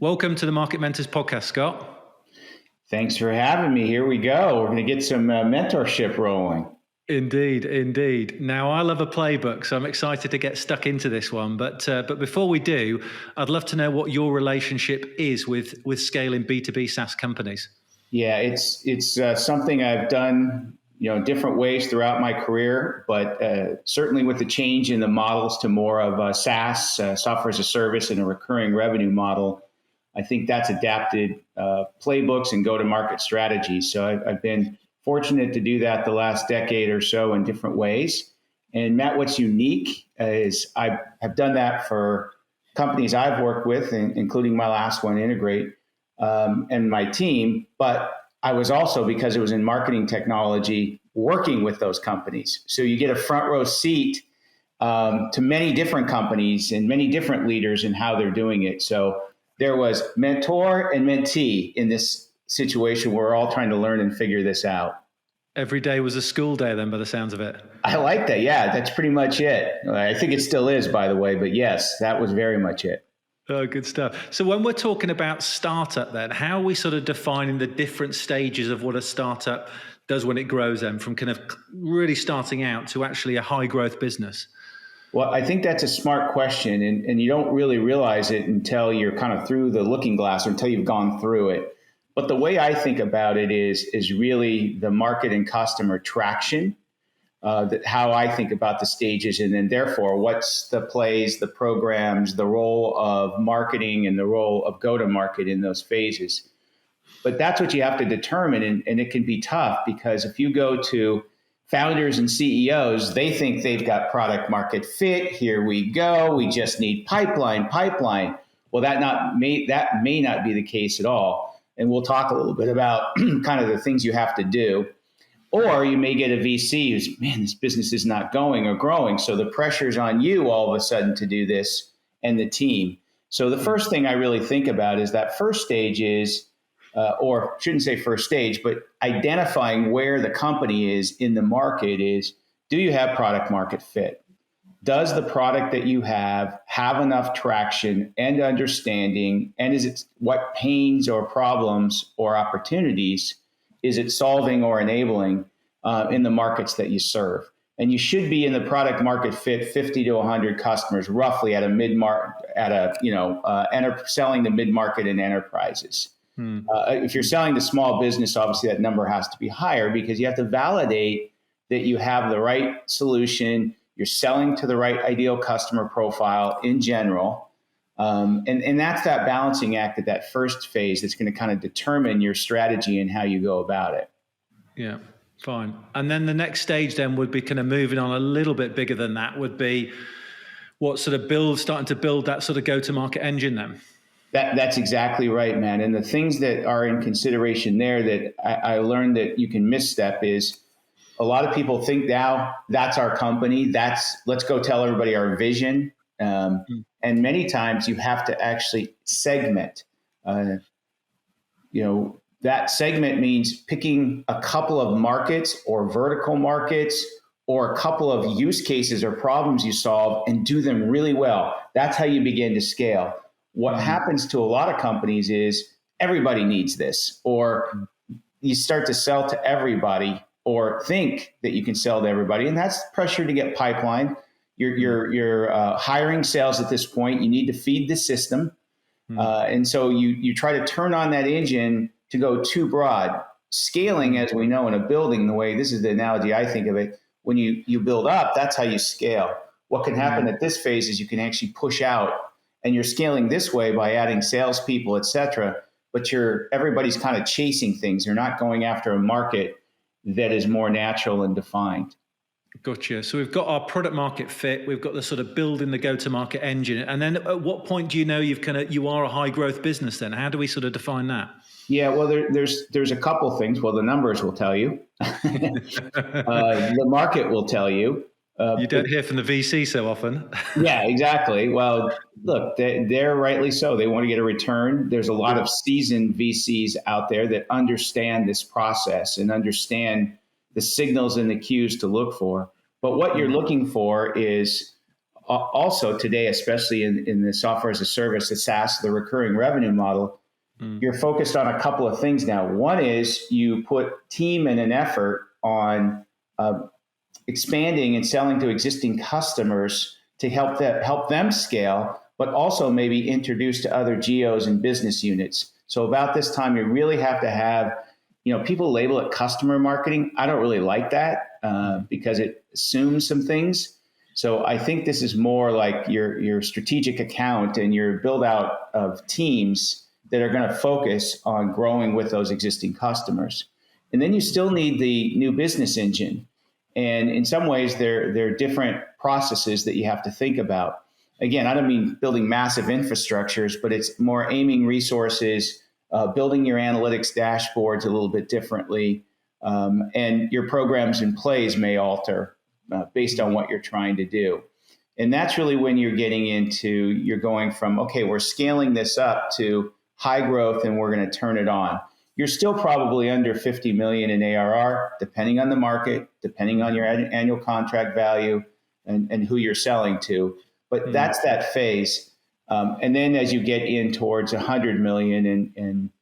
Welcome to the Market Mentors podcast, Scott. Thanks for having me. Here we go. We're going to get some mentorship rolling. Indeed. Now, I love a playbook, so I'm excited to get stuck into this one. But before we do, I'd love to know what your relationship is with scaling B2B SaaS companies. Yeah, it's something I've done, different ways throughout my career, but certainly with the change in the models to more of SaaS, software as a service, and a recurring revenue model, I think that's adapted playbooks and go-to-market strategies. So I've been fortunate to do that the last decade or so in different ways. And Matt, what's unique is I have done that for companies I've worked with, including my last one, Integrate, and my team. But I was also, because it was in marketing technology, working with those companies. So you get a front row seat to many different companies and many different leaders and how they're doing it. So there was mentor and mentee in this situation. We're all trying to learn and figure this out. Every day was a school day then, by the sounds of it. I like that. Yeah, that's pretty much it. I think it still is, by the way. But yes, that was very much it. Oh, good stuff. So when we're talking about startup then, how are we sort of defining the different stages of what a startup does when it grows then, from kind of really starting out to actually a high growth business? Well, I think that's a smart question, and you don't really realize it until you're kind of through the looking glass or until you've gone through it. But the way I think about it is really the market and customer traction, how I think about the stages, and then therefore what's the plays, the programs, the role of marketing and the role of go-to-market in those phases. But that's what you have to determine, and it can be tough because if you go to founders and CEOs, they think they've got product market fit. Here we go. We just need pipeline. Well, that may not be the case at all. And we'll talk a little bit about kind of the things you have to do. Or you may get a VC who's, man, this business is not going or growing. So the pressure's on you all of a sudden to do this and the team. So the first thing I really think about is that first stage is, or shouldn't say first stage, but identifying where the company is in the market is, do you have product market fit? Does the product that you have enough traction and understanding? And is it what pains or problems or opportunities is it solving or enabling in the markets that you serve? And you should be in the product market fit 50 to 100 customers roughly at a mid-market, selling to mid-market and enterprises. If you're selling to small business, obviously that number has to be higher because you have to validate that you have the right solution. You're selling to the right ideal customer profile in general. And that's that balancing act at that first phase that's going to kind of determine your strategy and how you go about it. Yeah, fine. And then the next stage then would be kind of moving on a little bit bigger than that, would be what sort of starting to build that sort of go-to-market engine then. That's exactly right, man. And the things that are in consideration there that I learned that you can misstep is a lot of people think now that's our company. Let's go tell everybody our vision. And many times you have to actually segment. That segment means picking a couple of markets or vertical markets or a couple of use cases or problems you solve and do them really well. That's how you begin to scale. What happens to a lot of companies is everybody needs this, or you start to sell to everybody or think that you can sell to everybody. And that's pressure to get pipeline. You're hiring sales at this point. You need to feed the system. And so you try to turn on that engine to go too broad. Scaling, as we know in a building, this is the analogy I think of it, when you build up, that's how you scale. What can happen at this phase is you can actually push out, and you're scaling this way by adding salespeople, et cetera, but everybody's kind of chasing things. They're not going after a market that is more natural and defined. Gotcha. So we've got our product market fit. We've got the sort of building the go-to-market engine. And then at what point do you know you are a high growth business then? How do we sort of define that? Yeah, well, there's a couple things. Well, the numbers will tell you. The market will tell you. You don't hear from the VC so often. Yeah, exactly. Well, look, they're rightly so. They want to get a return. There's a lot of seasoned VCs out there that understand this process and understand the signals and the cues to look for. But what you're looking for is also today, especially in the software as a service, the SaaS, the recurring revenue model, you're focused on a couple of things now. One is you put team and an effort on expanding and selling to existing customers to help them scale, but also maybe introduce to other geos and business units. So about this time, you really have to have, people label it customer marketing. I don't really like that because it assumes some things. So I think this is more like your strategic account and your build out of teams that are going to focus on growing with those existing customers. And then you still need the new business engine. And in some ways, there are different processes that you have to think about. Again, I don't mean building massive infrastructures, but it's more aiming resources, building your analytics dashboards a little bit differently, and your programs and plays may alter based on what you're trying to do. And that's really when you're going from, okay, we're scaling this up to high growth and we're going to turn it on. You're still probably under 50 million in ARR, depending on the market, depending on your annual contract value and who you're selling to. But that's that phase. And then as you get in towards 100 million,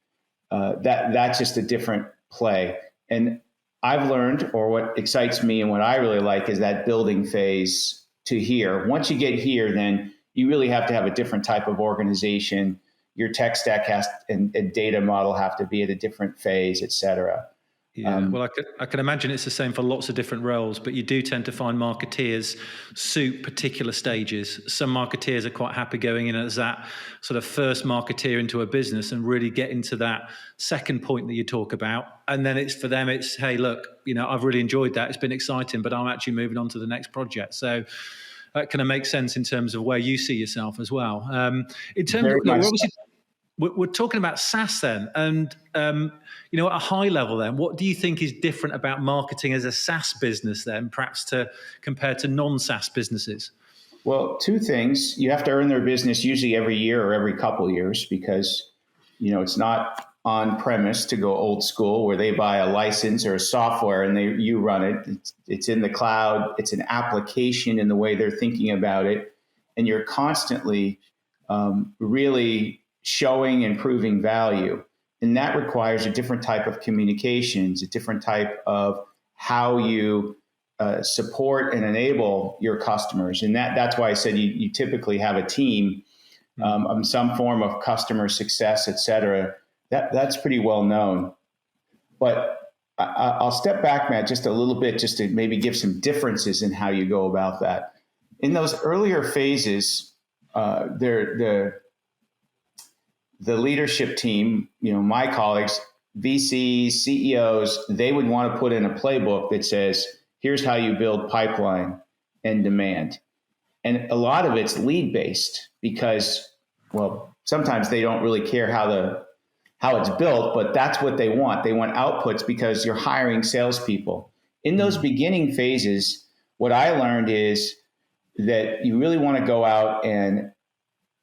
that's just a different play. And I've learned, or what excites me and what I really like, is that building phase to here. Once you get here, then you really have to have a different type of organization. Your tech stack and data model have to be at a different phase, et cetera. Yeah, well, I can imagine it's the same for lots of different roles, but you do tend to find marketeers suit particular stages. Some marketeers are quite happy going in as that sort of first marketeer into a business and really get into that second point that you talk about. And then it's for them, it's, hey, look, I've really enjoyed that. It's been exciting, but I'm actually moving on to the next project. So that kind of makes sense in terms of where you see yourself as well. In terms we're talking about SaaS then, and at a high level then, what do you think is different about marketing as a SaaS business then, perhaps compared to non-SaaS businesses? Well, two things. You have to earn their business usually every year or every couple of years because, it's not on premise to go old school where they buy a license or a software and you run it. It's in the cloud. It's an application in the way they're thinking about it. And you're constantly really showing and proving value. And that requires a different type of communications, a different type of how you support and enable your customers. And that's why I said you typically have a team of some form of customer success, et cetera. That's pretty well known. But I'll step back, Matt, just a little bit, just to maybe give some differences in how you go about that. In those earlier phases, the leadership team, my colleagues, VCs, CEOs, they would want to put in a playbook that says, here's how you build pipeline and demand. And a lot of it's lead based because, well, sometimes they don't really care how it's built, but that's what they want. They want outputs because you're hiring salespeople. In those beginning phases, what I learned is that you really want to go out and,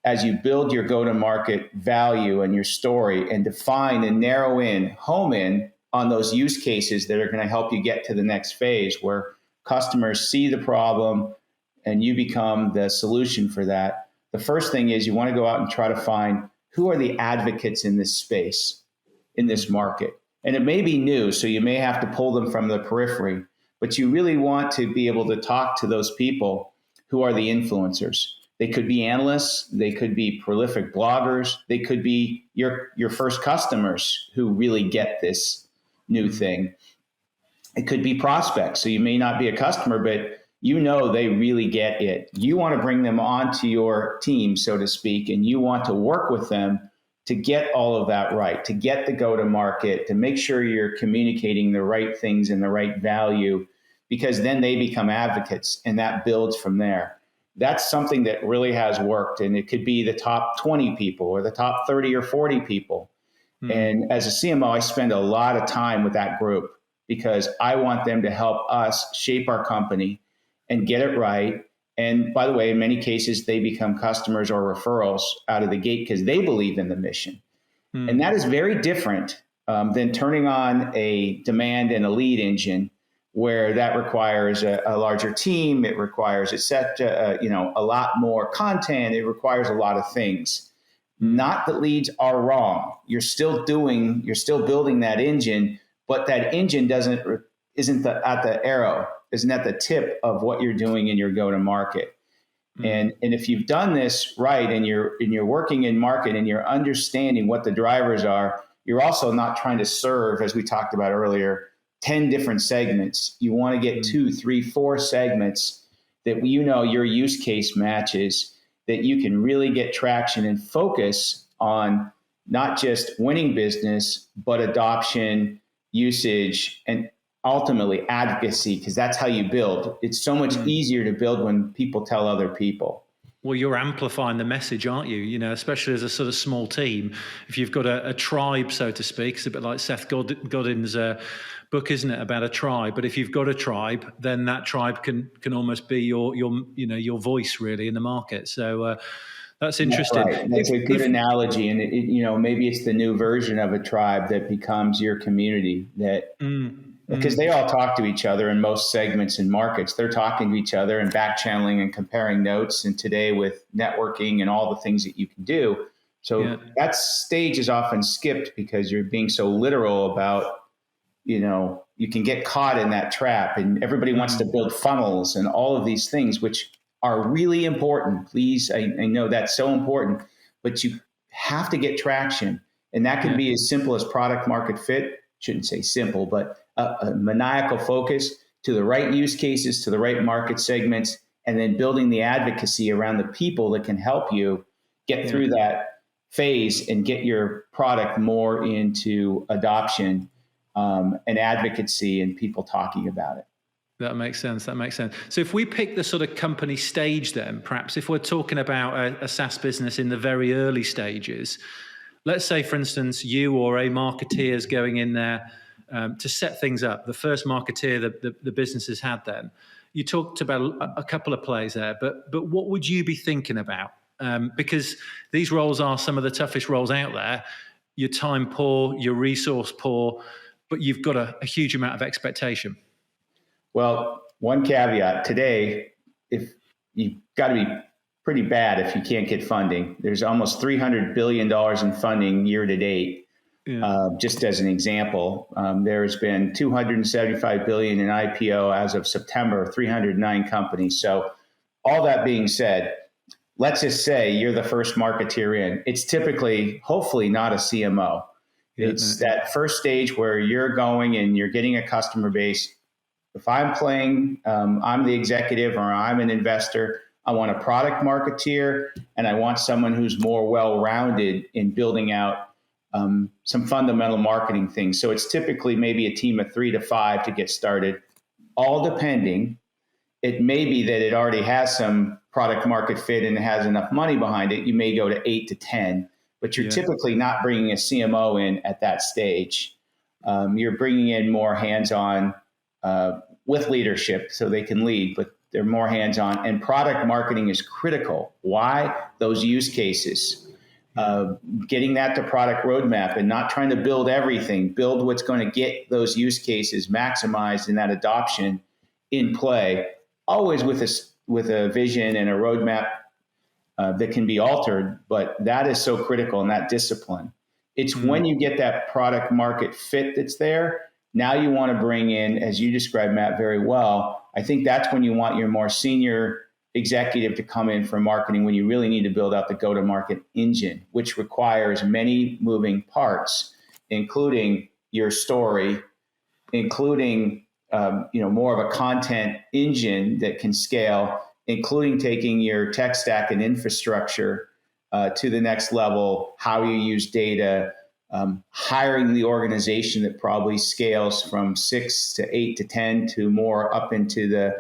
as you build your go-to-market value and your story and define and narrow in, home in on those use cases that are going to help you get to the next phase where customers see the problem and you become the solution for that. The first thing is you want to go out and try to find who are the advocates in this space, in this market. And it may be new, so you may have to pull them from the periphery, but you really want to be able to talk to those people who are the influencers. They could be analysts, they could be prolific bloggers, they could be your first customers who really get this new thing. It could be prospects. So you may not be a customer, but they really get it. You want to bring them onto your team, so to speak, and you want to work with them to get all of that right, to get the go-to-market, to make sure you're communicating the right things and the right value, because then they become advocates and that builds from there. That's something that really has worked. And it could be the top 20 people or the top 30 or 40 people. And as a CMO, I spend a lot of time with that group because I want them to help us shape our company and get it right. And by the way, in many cases, they become customers or referrals out of the gate because they believe in the mission. And that is very different than turning on a demand and a lead engine where that requires a larger team. It requires a lot more content. It requires a lot of things. Not that leads are wrong. You're still building that engine, but that engine isn't at the tip of what you're doing in your go-to-market. And if you've done this right and you're working in market and you're understanding what the drivers are, you're also not trying to serve, as we talked about earlier, 10 different segments. You want to get 2, 3, 4 segments that your use case matches, that you can really get traction and focus on not just winning business, but adoption, usage, and ultimately advocacy, because that's how you build. It's so much easier to build when people tell other people. Well, you're amplifying the message, aren't you? Especially as a sort of small team. If you've got a tribe, so to speak, it's a bit like Seth Godin's book, isn't it, about a tribe? But if you've got a tribe, then that tribe can almost be your voice really in the market. So that's interesting. That's right. That's a good analogy, and maybe it's the new version of a tribe that becomes your community. Because they all talk to each other in most segments and markets. They're talking to each other and back channeling and comparing notes. And today with networking and all the things that you can do. So that stage is often skipped because you're being so literal about, you can get caught in that trap, and everybody wants to build funnels and all of these things, which are really important. Please, I know that's so important, but you have to get traction. And that can be as simple as product market fit. Shouldn't say simple, but a maniacal focus to the right use cases, to the right market segments, and then building the advocacy around the people that can help you get through that phase and get your product more into adoption and advocacy and people talking about it. That makes sense. So if we pick the sort of company stage then, perhaps if we're talking about a SaaS business in the very early stages, let's say, for instance, you or a marketeer is going in there to set things up, the first marketeer the business has had then. You talked about a couple of plays there, but what would you be thinking about? Because these roles are some of the toughest roles out there. You're time poor, you're resource poor, but you've got a huge amount of expectation. Well, one caveat today, if you've got to be pretty bad if you can't get funding. There's almost $300 billion in funding year to date. Just as an example, there's been $275 billion in IPO as of September, 309 companies. So all that being said, let's just say you're the first marketeer in. It's typically, hopefully not a CMO. It's that first stage where you're going and you're getting a customer base. If I'm playing, I'm the executive or I'm an investor, I want a product marketeer, and I want someone who's more well-rounded in building out some fundamental marketing things. So it's typically maybe a team of 3 to 5 to get started, all depending. It may be that it already has some product market fit and it has enough money behind it. You may go to 8 to 10, but you're typically not bringing a CMO in at that stage. You're bringing in more hands-on with leadership so they can lead, but they're more hands-on. And product marketing is critical. Why? Those use cases. Getting that to product roadmap and not trying to build everything, build what's going to get those use cases maximized and that adoption in play, always with a vision and a roadmap that can be altered, but that is so critical in that discipline. It's when you get that product market fit that's there, now you want to bring in, as you described, Matt, very well, I think that's when you want your more senior executive to come in for marketing, when you really need to build out the go-to-market engine, which requires many moving parts, including your story, including more of a content engine that can scale, including taking your tech stack and infrastructure to the next level, how you use data, hiring the organization that probably scales from 6 to 8 to 10 to more up into the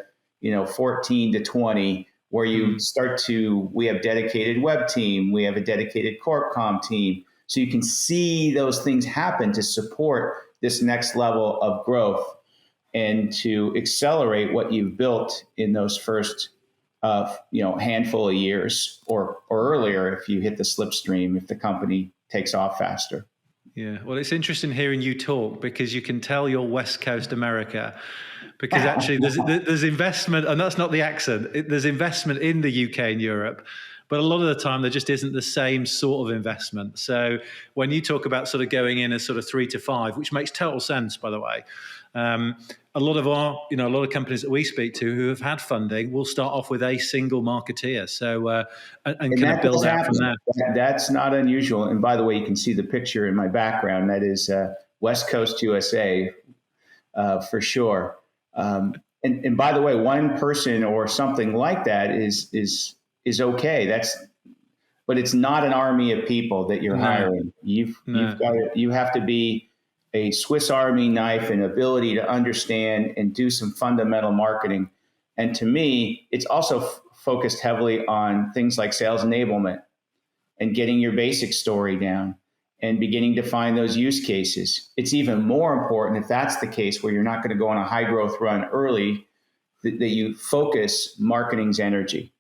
14 to 20, where you start to, we have dedicated web team, we have a dedicated corp comm team. So you can see those things happen to support this next level of growth and to accelerate what you've built in those first handful of years or earlier if you hit the slipstream, if the company takes off faster. Yeah. Well, it's interesting hearing you talk because you can tell you're West Coast America, because actually there's investment, and that's not the accent. There's investment in the UK and Europe, but a lot of the time there just isn't the same sort of investment. So when you talk about sort of going in as sort of 3 to 5, which makes total sense, by the way, a lot of companies that we speak to who have had funding will start off with a single marketeer. So and kind of build out from there. That's not unusual. And by the way, you can see the picture in my background. That is West Coast USA for sure. And by the way, one person or something like that is okay. But it's not an army of people that you're hiring. You have to be a Swiss Army knife and ability to understand and do some fundamental marketing. And to me, it's also focused heavily on things like sales enablement and getting your basic story down and beginning to find those use cases. It's even more important, if that's the case, where you're not going to go on a high growth run early, that you focus marketing's energy.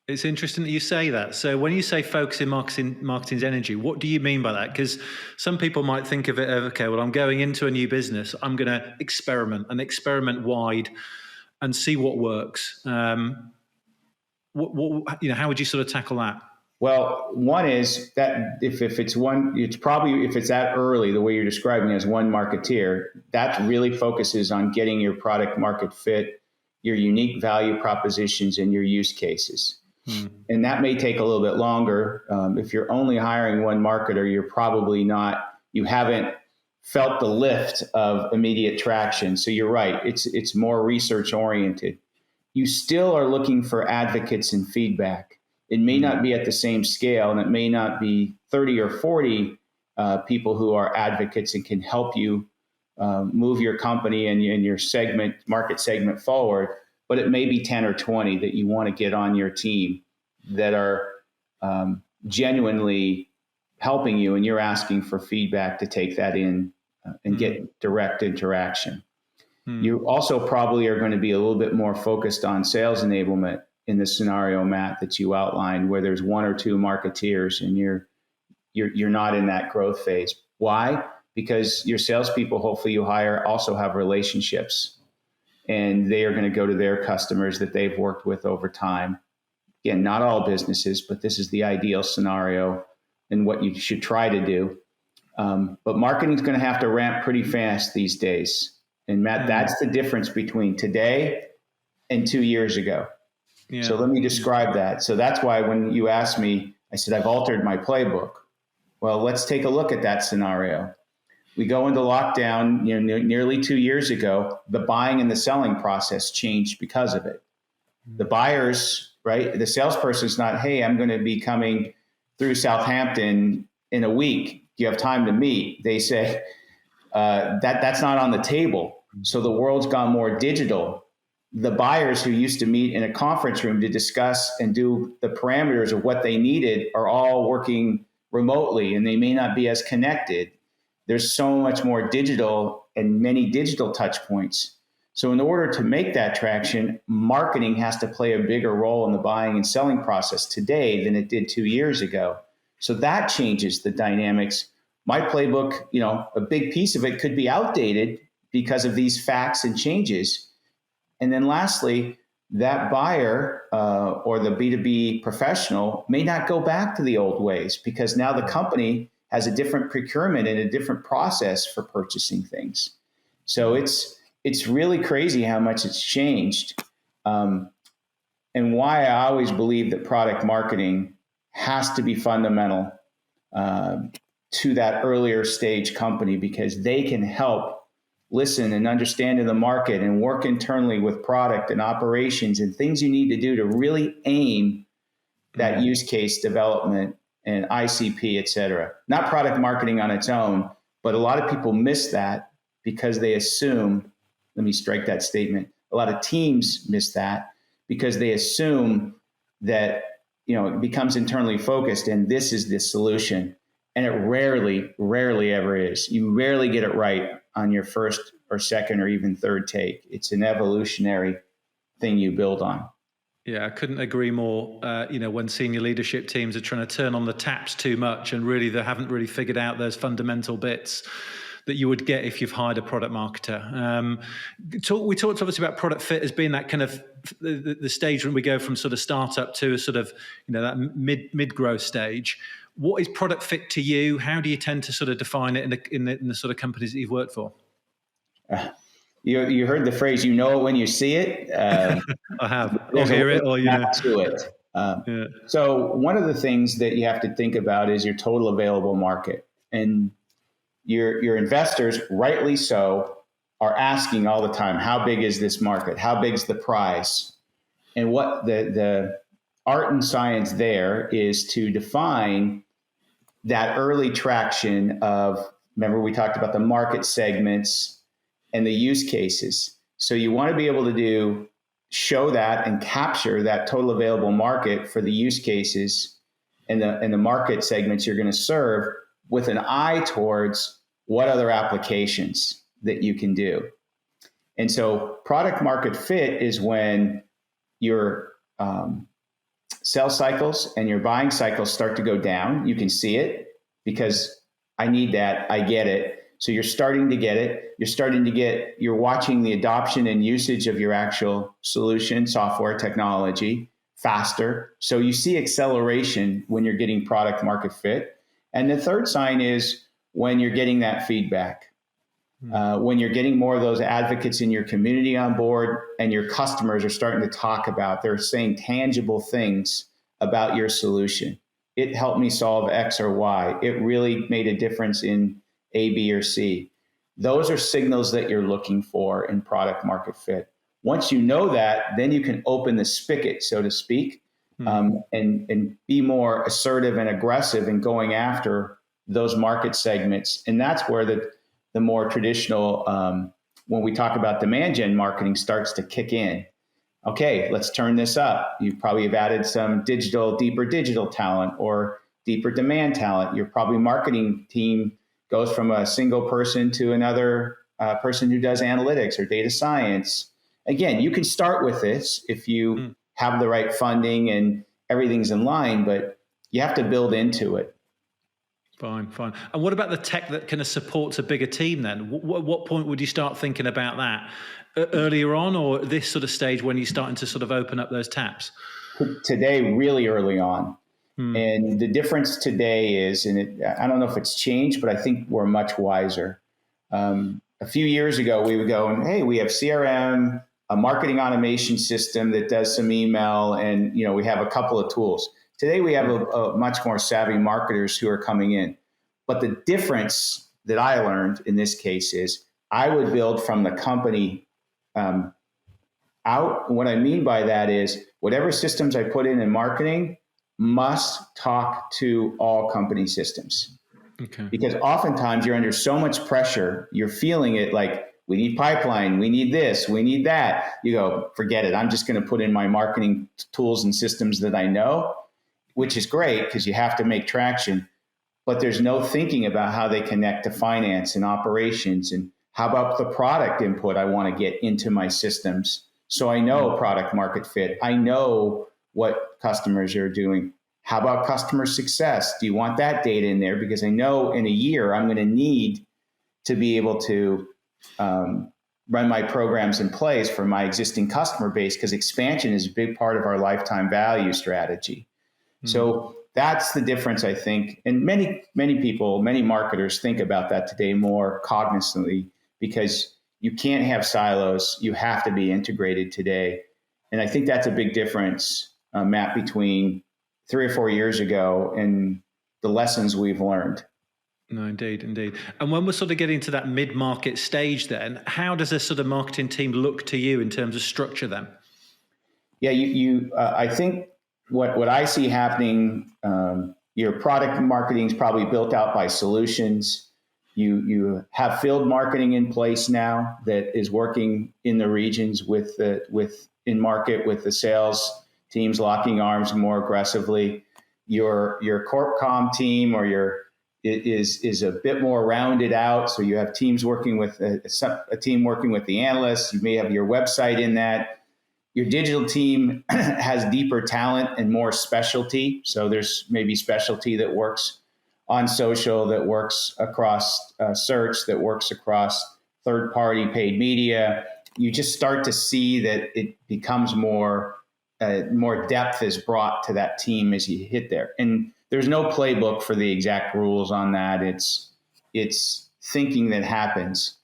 It's interesting that you say that. So when you say focusing marketing's energy, what do you mean by that? Because some people might think of it as, okay, well, I'm going into a new business. I'm going to experiment wide and see what works. How would you sort of tackle that? Well, one is that if it's one, it's probably, if it's that early, the way you're describing as one marketeer, that really focuses on getting your product market fit, your unique value propositions, and your use cases. And that may take a little bit longer. If you're only hiring one marketer, you haven't felt the lift of immediate traction. So you're right. It's more research oriented. You still are looking for advocates and feedback. It may not be at the same scale, and it may not be 30 or 40 people who are advocates and can help you move your company and your market segment forward. But it may be 10 or 20 that you want to get on your team that are genuinely helping you, and you're asking for feedback to take that in and get direct interaction. You also probably are going to be a little bit more focused on sales enablement in the scenario, Matt, that you outlined, where there's one or two marketeers and you're not in that growth phase. Why? Because your salespeople, hopefully you hire, also have relationships, and they are going to go to their customers that they've worked with over time. Again, not all businesses, but this is the ideal scenario and what you should try to do. But marketing is going to have to ramp pretty fast these days. And Matt, that's the difference between today and 2 years ago. Yeah. So let me describe that. So that's why when you asked me, I said, I've altered my playbook. Well, let's take a look at that scenario. We go into lockdown, nearly 2 years ago. The buying and the selling process changed because of it. The buyers, right? The salesperson's not, hey, I'm going to be coming through Southampton in a week. Do you have time to meet? They say that's not on the table. So the world's gone more digital. The buyers who used to meet in a conference room to discuss and do the parameters of what they needed are all working remotely, and they may not be as connected. There's so much more digital and many digital touch points. So in order to make that traction, marketing has to play a bigger role in the buying and selling process today than it did 2 years ago. So that changes the dynamics. My playbook, a big piece of it could be outdated because of these facts and changes. And then lastly, that buyer or the B2B professional may not go back to the old ways, because now the company has a different procurement and a different process for purchasing things. So it's really crazy how much it's changed, and why I always believe that product marketing has to be fundamental to that earlier stage company, because they can help listen and understand in the market and work internally with product and operations and things you need to do to really aim that use case development and ICP, et cetera. Not product marketing on its own, but a lot of people miss that because they assume, let me strike that statement, a lot of teams miss that because they assume that it becomes internally focused and this is the solution. And it rarely ever is. You rarely get it right on your first or second or even third take. It's an evolutionary thing you build on. Yeah, I couldn't agree more. When senior leadership teams are trying to turn on the taps too much and really they haven't really figured out those fundamental bits that you would get if you've hired a product marketer. We talked obviously about product fit as being that kind of the stage when we go from sort of startup to a sort of, that mid growth stage. What is product fit to you? How do you tend to sort of define it in the sort of companies that you've worked for? You heard the phrase, you know it when you see it. I have. Or hear it, or to it. Yeah. So one of the things that you have to think about is your total available market. And your investors, rightly so, are asking all the time, how big is this market? How big's the prize? And what the art and science there is to define that early traction of, remember we talked about the market segments and the use cases. So you want to be able to show that and capture that total available market for the use cases and the market segments you're going to serve, with an eye towards what other applications that you can do. And so product market fit is when your sales cycles and your buying cycles start to go down. You can see it because I need that, I get it. So you're starting to get it. You're watching the adoption and usage of your actual solution, software, technology faster. So you see acceleration when you're getting product market fit. And the third sign is when you're getting that feedback, when you're getting more of those advocates in your community on board and your customers are starting to talk about, they're saying tangible things about your solution. It helped me solve X or Y. It really made a difference in A, B, or C. Those are signals that you're looking for in product market fit. Once you know that, then you can open the spigot, so to speak, and be more assertive and aggressive in going after those market segments. And that's where the more traditional, when we talk about demand gen marketing, starts to kick in. Okay, let's turn this up. You probably have added some deeper digital talent or deeper demand talent. Your probably marketing team goes from a single person to another person who does analytics or data science. Again, you can start with this if you have the right funding and everything's in line, but you have to build into it. Fine. And what about the tech that kind of supports a bigger team then? What point would you start thinking about that? Earlier on, or this sort of stage when you're starting to sort of open up those taps? Today, really early on. And the difference today is, I don't know if it's changed, but I think we're much wiser. A few years ago, we would go and, hey, we have CRM, a marketing automation system that does some email, and we have a couple of tools. Today, we have a much more savvy marketers who are coming in. But the difference that I learned in this case is I would build from the company out. What I mean by that is whatever systems I put in marketing must talk to all company systems. Okay. Because oftentimes you're under so much pressure, you're feeling it like, we need pipeline, we need this, we need that. You go, forget it. I'm just going to put in my marketing tools and systems that I know, which is great because you have to make traction, but there's no thinking about how they connect to finance and operations, and how about the product input I want to get into my systems. So I know product market fit. I know what customers are doing. How about customer success? Do you want that data in there? Because I know in a year I'm going to need to be able to run my programs in place for my existing customer base, because expansion is a big part of our lifetime value strategy. So that's the difference, I think. And many people, many marketers think about that today more cognizantly, because you can't have silos. You have to be integrated today. And I think that's a big difference, Matt, between 3 or 4 years ago and the lessons we've learned. No, indeed. And when we're sort of getting to that mid-market stage then, how does a sort of marketing team look to you in terms of structure then? Yeah, I think what I see happening, your product marketing is probably built out by solutions. You have field marketing in place now that is working in the regions in market with the sales teams locking arms more aggressively. Your corp comm team is a bit more rounded out. So you have teams working with a team working with the analysts. You may have your website in that. your digital team has deeper talent and more specialty. So there's maybe specialty that works on social, that works across search, that works across third-party paid media. You just start to see that it becomes more depth is brought to that team as you hit there. And there's no playbook for the exact rules on that. It's thinking that happens.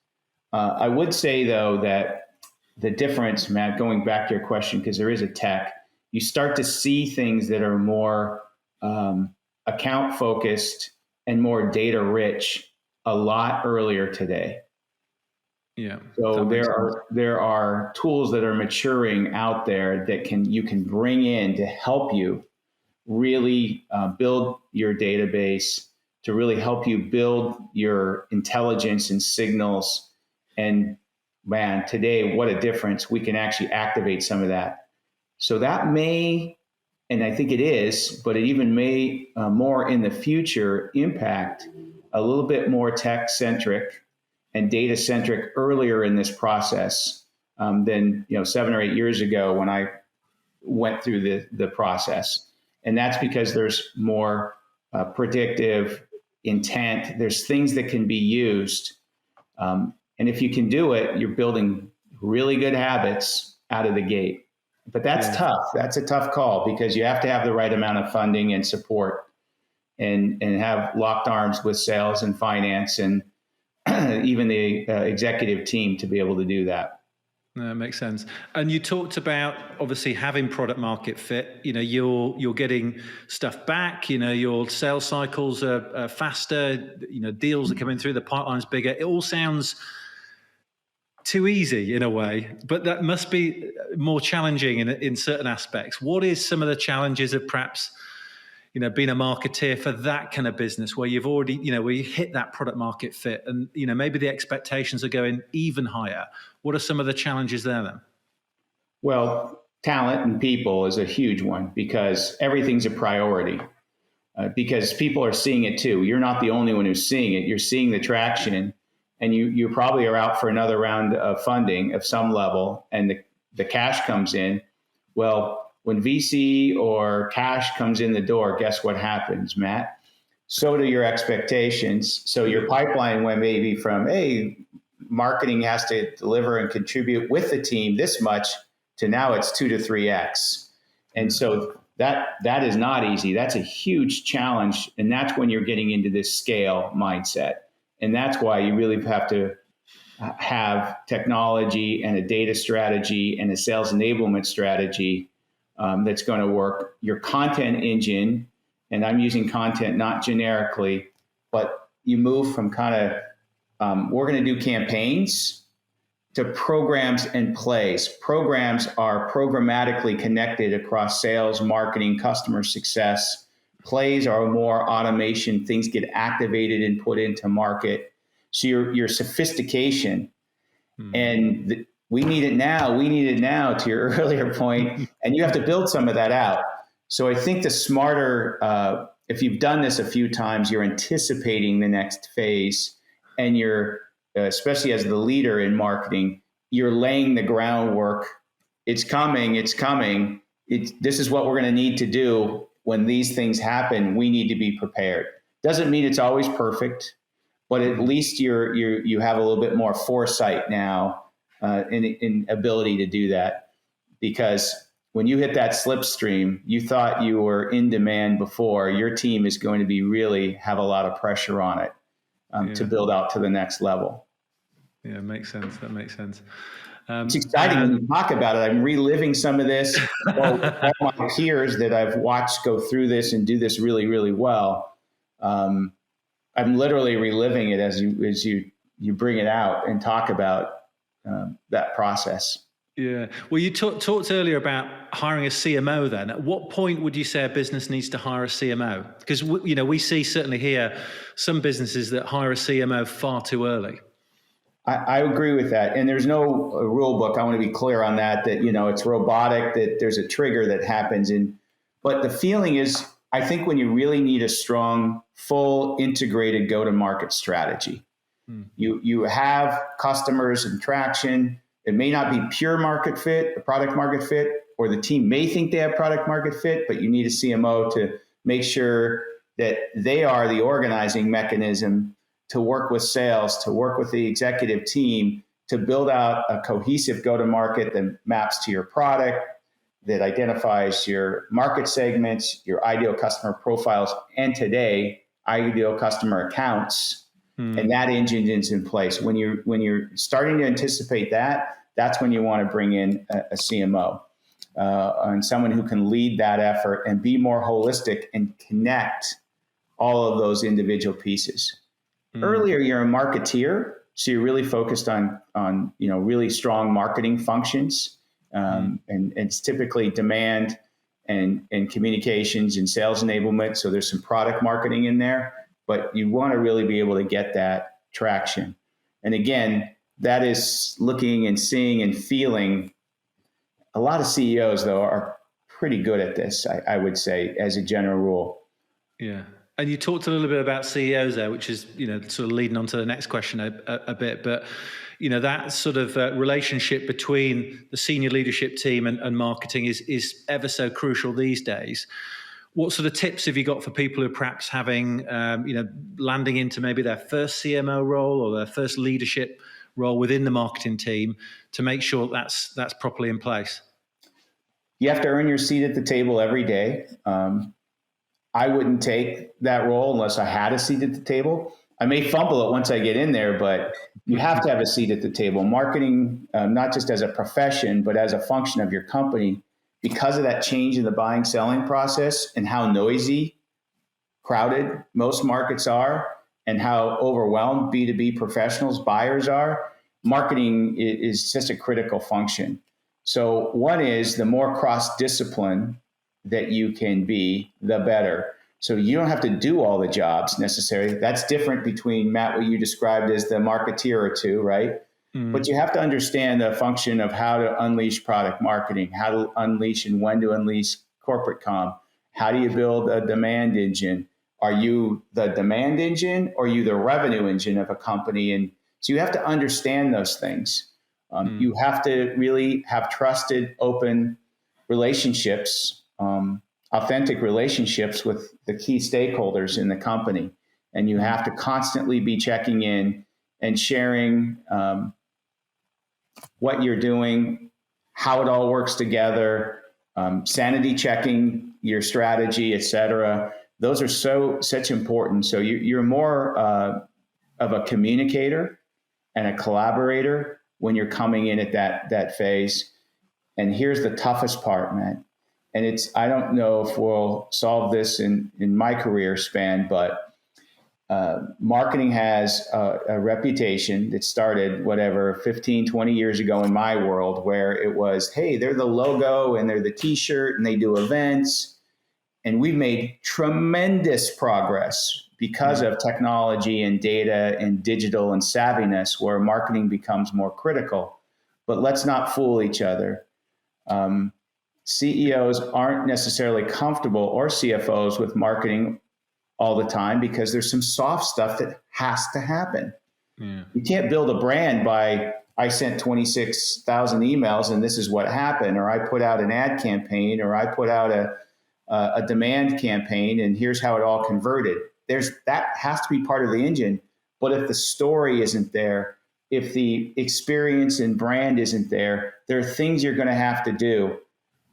I would say, though, that the difference, Matt, going back to your question, because there is a tech, you start to see things that are more account focused and more data rich a lot earlier today. Yeah. So there are tools that are maturing out there that you can bring in to help you really build your database, to really help you build your intelligence and signals. And man, today, what a difference. We can actually activate some of that. So that may, and I think it is, but it even may more in the future impact a little bit more tech-centric and data-centric earlier in this process than 7 or 8 years ago when I went through the process. And that's because there's more predictive intent. There's things that can be used. And if you can do it, you're building really good habits out of the gate. But that's tough. That's a tough call because you have to have the right amount of funding and support and have locked arms with sales and finance and even the executive team to be able to do that. No, that makes sense. And you talked about obviously having product market fit. You're getting stuff back. Your sales cycles are faster. Deals are coming through. The pipeline's bigger. It all sounds too easy in a way, but that must be more challenging in certain aspects. What is some of the challenges of perhaps being a marketeer for that kind of business where you've already, where you hit that product market fit and, maybe the expectations are going even higher? What are some of the challenges there then? Well, talent and people is a huge one because everything's a priority because people are seeing it too. You're not the only one who's seeing it. You're seeing the traction and you probably are out for another round of funding of some level and the cash comes in. Well, when VC or cash comes in the door, guess what happens, Matt? So do your expectations. So your pipeline went maybe from, hey, marketing has to deliver and contribute with the team this much to now it's 2 to 3x. And so that is not easy. That's a huge challenge. And that's when you're getting into this scale mindset. And that's why you really have to have technology and a data strategy and a sales enablement strategy that's going to work. Your content engine, and I'm using content not generically, but you move from kind of, we're going to do campaigns to programs and plays. Programs are programmatically connected across sales, marketing, customer success. Plays are more automation. Things get activated and put into market. So your sophistication and we need it now. We need it now to your earlier point. And you have to build some of that out. So I think the smarter, if you've done this a few times, you're anticipating the next phase and you're, especially as the leader in marketing, you're laying the groundwork. It's coming. This is what we're going to need to do. When these things happen, we need to be prepared. Doesn't mean it's always perfect, but at least you have a little bit more foresight now in ability to do that. Because when you hit that slipstream, you thought you were in demand before. Your team is going to be really have a lot of pressure on it to build out to the next level. Yeah, makes sense. That makes sense. It's exciting when you talk about it. I'm reliving some of this. All my peers that I've watched go through this and do this really, really well. I'm literally reliving it as you bring it out and talk about that process. Yeah. Well, you talked earlier about hiring a CMO then. At what point would you say a business needs to hire a CMO? Because, we see certainly here some businesses that hire a CMO far too early. I agree with that. And there's no rule book. I want to be clear on that, it's robotic, that there's a trigger that happens. But the feeling is, I think when you really need a strong, full integrated go-to-market strategy, you have customers and traction, It may not be pure market fit, product market fit, or the team may think they have product market fit, but you need a CMO to make sure that they are the organizing mechanism to work with sales, to work with the executive team, to build out a cohesive go-to-market that maps to your product, that identifies your market segments, your ideal customer profiles, and today, ideal customer accounts. And that engine is in place. When you're starting to anticipate that, that's when you want to bring in a CMO and someone who can lead that effort and be more holistic and connect all of those individual pieces. Earlier, you're a marketeer, so you're really focused on really strong marketing functions, and it's typically demand and communications and sales enablement. So there's some product marketing in there, but you want to really be able to get that traction. And again, that is looking and seeing and feeling. A lot of CEOs, though, are pretty good at this, I would say, as a general rule. Yeah. And you talked a little bit about CEOs there, which is, sort of leading on to the next question a bit. But, that sort of relationship between the senior leadership team and marketing is ever so crucial these days. What sort of tips have you got for people who are perhaps having, landing into maybe their first CMO role or their first leadership role within the marketing team to make sure that's properly in place? You have to earn your seat at the table every day. I wouldn't take that role unless I had a seat at the table. I may fumble it once I get in there, but you have to have a seat at the table. Marketing, not just as a profession, but as a function of your company, because of that change in the buying, selling process and how noisy, crowded most markets are and how overwhelmed B2B professionals, buyers are, marketing is just a critical function. So one is the more cross-discipline that you can be, the better. So you don't have to do all the jobs necessarily. That's different between, Matt, what you described as the marketeer or two, right? But you have to understand the function of how to unleash product marketing, how to unleash and when to unleash corporate comm. How do you build a demand engine? Are you the demand engine or are you the revenue engine of a company? And so you have to understand those things. You have to really have trusted, open relationships, authentic relationships with the key stakeholders in the company. And you have to constantly be checking in and sharing what you're doing, how it all works together, sanity checking your strategy, et cetera. Those are such important. So you're more of a communicator and a collaborator when you're coming in at that phase. And here's the toughest part, Matt. And I don't know if we'll solve this in my career span, but marketing has a reputation that started 15, 20 years ago in my world, where it was, hey, they're the logo and they're the t-shirt and they do events. And we've made tremendous progress because of technology and data and digital and savviness, where marketing becomes more critical. But let's not fool each other. CEOs aren't necessarily comfortable, or CFOs, with marketing all the time because there's some soft stuff that has to happen. Yeah. You can't build a brand by, I sent 26,000 emails and this is what happened, or I put out an ad campaign, or I put out a demand campaign and here's how it all converted. That has to be part of the engine. But if the story isn't there, if the experience and brand isn't there, there are things you're going to have to do.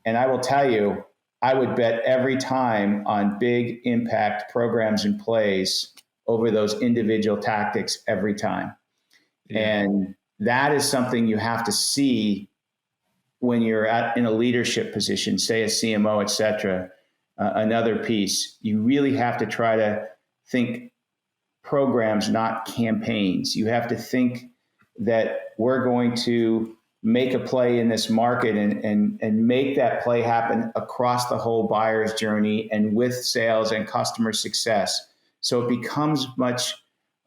And I will tell you, I would bet every time on big impact programs and plays over those individual tactics every time. Yeah. And that is something you have to see when you're in a leadership position, say a CMO, et cetera. Another piece, you really have to try to think programs, not campaigns. You have to think that we're going to make a play in this market and make that play happen across the whole buyer's journey and with sales and customer success. So it becomes much,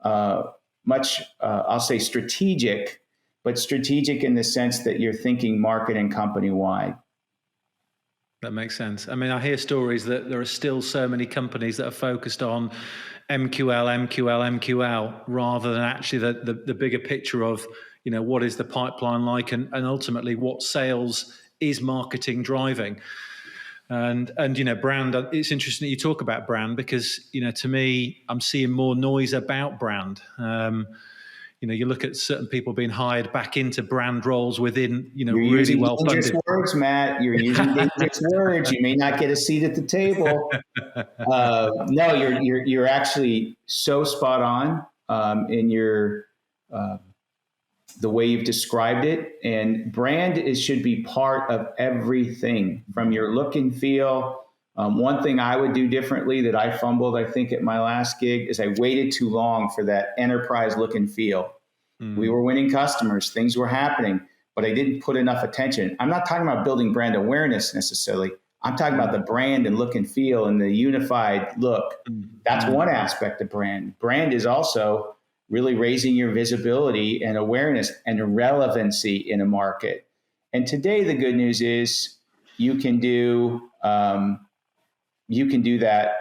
I'll say strategic, but strategic in the sense that you're thinking market and company wide. That makes sense. I mean, I hear stories that there are still so many companies that are focused on, MQL, MQL, MQL, rather than actually the bigger picture of, what is the pipeline like, and ultimately what sales is marketing driving. And brand, it's interesting that you talk about brand, because, to me, I'm seeing more noise about brand. You look at certain people being hired back into brand roles within, You're really using well-funded. dangerous words, Matt. You're using dangerous words. You may not get a seat at the table. No, you're actually so spot on in your the way you've described it. And brand should be part of everything, from your look and feel. One thing I would do differently that I fumbled, I think, at my last gig, is I waited too long for that enterprise look and feel. We were winning customers, things were happening, but I didn't put enough attention. I'm not talking about building brand awareness necessarily. I'm talking about the brand and look and feel and the unified look. That's one aspect of brand. Brand is also really raising your visibility and awareness and relevancy in a market. And today, the good news is you can do that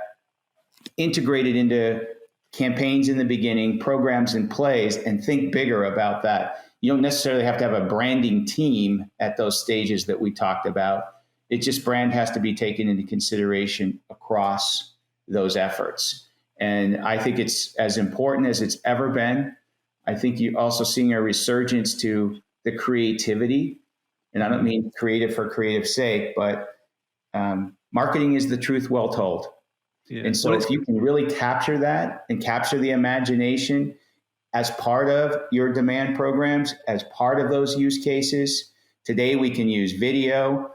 integrated into campaigns in the beginning, programs and plays, and think bigger about that. You don't necessarily have to have a branding team at those stages that we talked about. It just, brand has to be taken into consideration across those efforts. And I think it's as important as it's ever been. I think you're also seeing a resurgence to the creativity. And I don't mean creative for creative's sake, but marketing is the truth well told. Yeah. And so if you can really capture that and capture the imagination as part of your demand programs, as part of those use cases, today we can use video.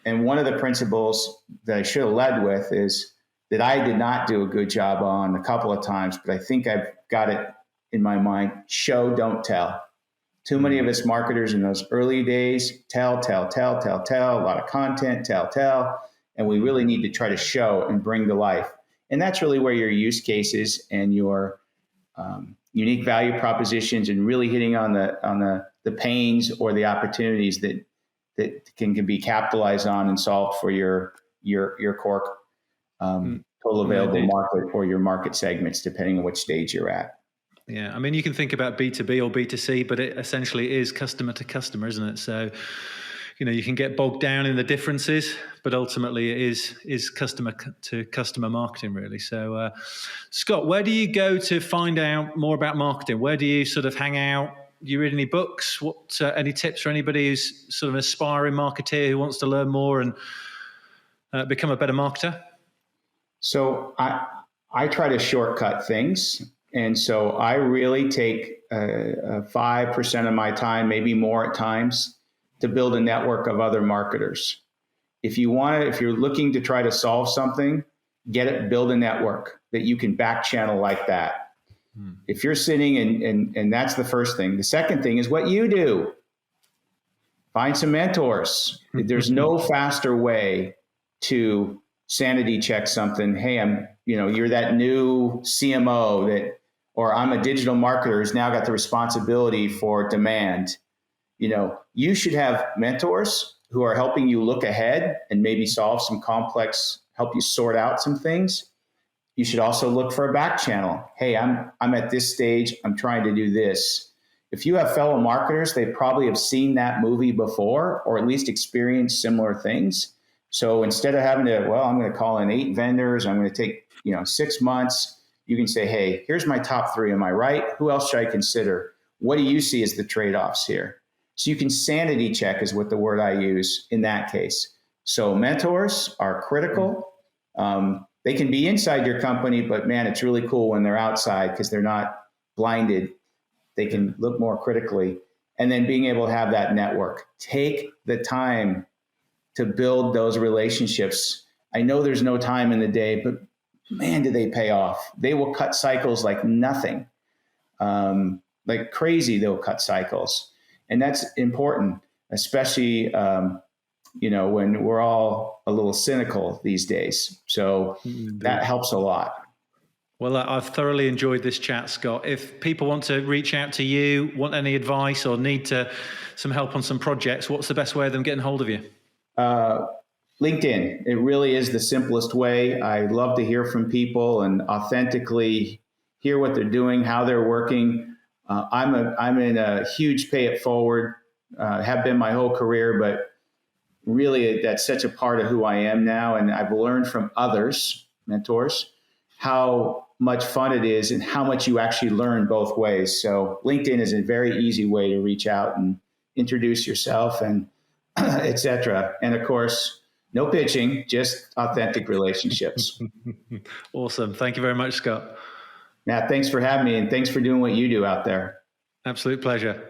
And one of the principles that I should have led with is that I did not do a good job on a couple of times, but I think I've got it in my mind: show, don't tell. Too many of us marketers in those early days tell, a lot of content, tell. And we really need to try to show and bring to life. And that's really where your use cases and your unique value propositions, and really hitting on the pains or the opportunities that can be capitalized on and solved for your core total available market, or your market segments, depending on which stage you're at. Yeah, I mean, you can think about B2B or B2C, but it essentially is customer to customer, isn't it? So, you can get bogged down in the differences, but ultimately it is customer to customer marketing, really. So, Scott, where do you go to find out more about marketing? Where do you sort of hang out? Do you read any books? What any tips for anybody who's sort of an aspiring marketeer who wants to learn more and become a better marketer? So I try to shortcut things. And so I really take 5% of my time, maybe more at times, to build a network of other marketers. If you're looking to try to solve something, build a network that you can back channel like that. If you're sitting and that's the first thing. The second thing is what you do. Find some mentors. There's no faster way to sanity check something. Hey, you're that new CMO or I'm a digital marketer who's now got the responsibility for demand. You should have mentors who are helping you look ahead and maybe solve some help you sort out some things. You should also look for a back channel. Hey, I'm at this stage. I'm trying to do this. If you have fellow marketers, they probably have seen that movie before, or at least experienced similar things. So instead of having to, I'm going to call in 8 vendors, I'm going to take 6 months, you can say, hey, here's my top 3. Am I right? Who else should I consider? What do you see as the trade-offs here? So you can sanity check is what the word I use in that case. So mentors are critical. They can be inside your company, but man, it's really cool when they're outside because they're not blinded. They can look more critically. And then being able to have that network. Take the time to build those relationships. I know there's no time in the day, but man, do they pay off. They will cut cycles like nothing. Like crazy, they'll cut cycles. And that's important, especially, when we're all a little cynical these days. So that helps a lot. Well, I've thoroughly enjoyed this chat, Scott. If people want to reach out to you, want any advice or need some help on some projects, what's the best way of them getting hold of you? LinkedIn. It really is the simplest way. I love to hear from people and authentically hear what they're doing, how they're working. I'm in a huge pay it forward, have been my whole career, but really that's such a part of who I am now. And I've learned from others, mentors, how much fun it is and how much you actually learn both ways. So LinkedIn is a very easy way to reach out and introduce yourself and et cetera. And of course, no pitching, just authentic relationships. Awesome. Thank you very much, Scott. Matt, thanks for having me and thanks for doing what you do out there. Absolute pleasure.